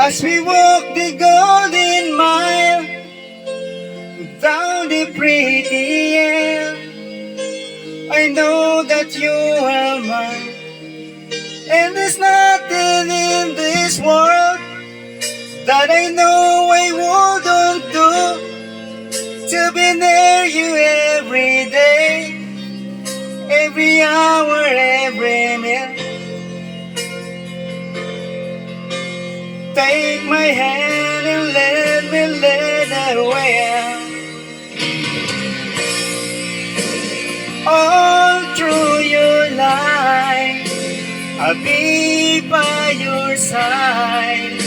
As we walk the golden mile down the pretty air, I know that you are mine, and there's nothing in this world that I know I wouldn't do to be near you every day, every hour, every minute. Take my hand and let me lead the way. All through your life, I'll be by your side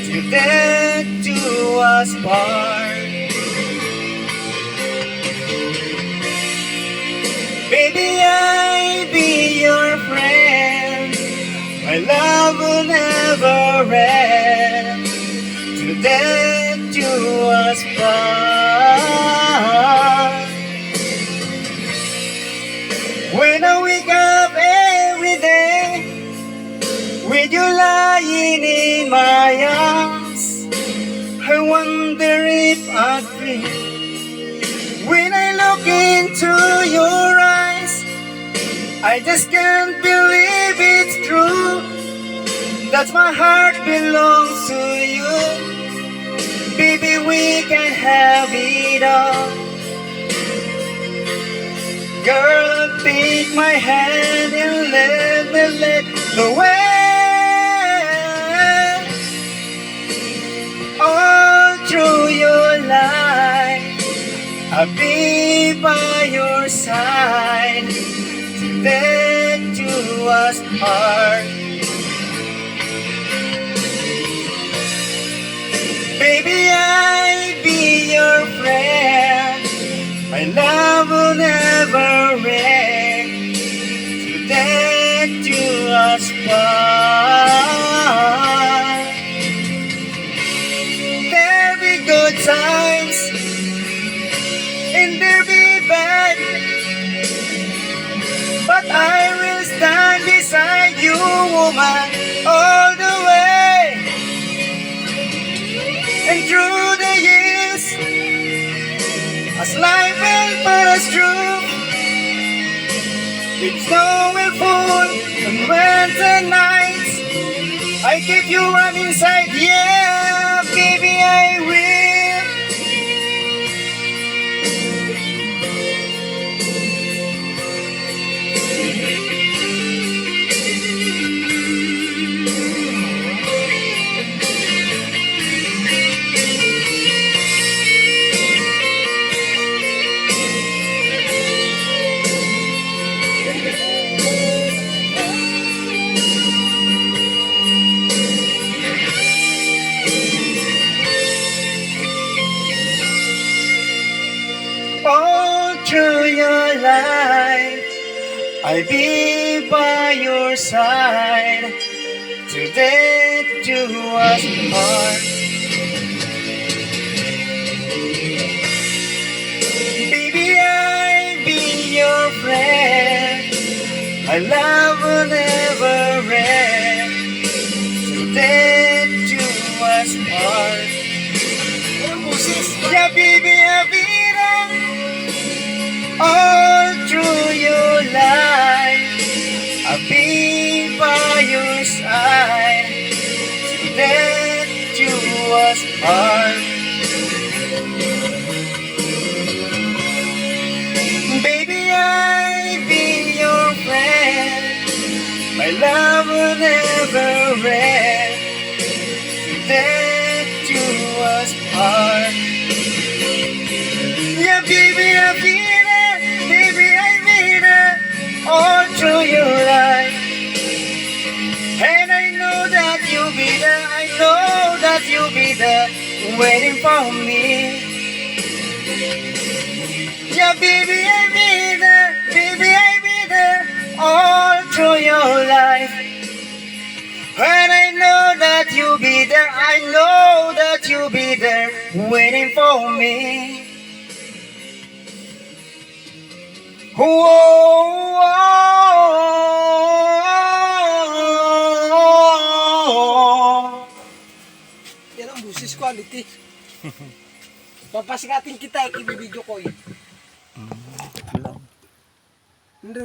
till death do us part. Baby, I'll be your friend. My love will never end till death do us part. When I wake up every day with you lying in my arms, I wonder if I dream. When I look into your eyes, I just can't believe it's true, that my heart belongs to you. Baby, we can have it all. Girl, take my hand and let me lead the way. All through your life, I'll be by your side till death do us part. Baby, I'll be your friend. My love will never end till death do us part. There'll be good times and there'll be bad, but I will stand beside you, woman, all the way. And through the years, as life will put us through, with snow will fall and winter nights, I keep you warm inside, yeah, baby, I will. All through your life, I'll be by your side till death do us part. Baby, I'll be your friend. My love will never end till death do us part. Yeah, baby, I'll be all through your life, I'll be by your side till death do us part. Baby, I'll be your friend. My love will never end till death do us part. Yeah, baby, I'll be all through your life, and I know that you'll be there. I know that you'll be there, waiting for me. Yeah, baby, I'll be there. Baby, I'll be there all through your life, and I know that you'll be there. I know that you'll be there, waiting for me. Whoa, Yan ang busis quality. Papasikatin kita, ibibidyo ko eh. Hindi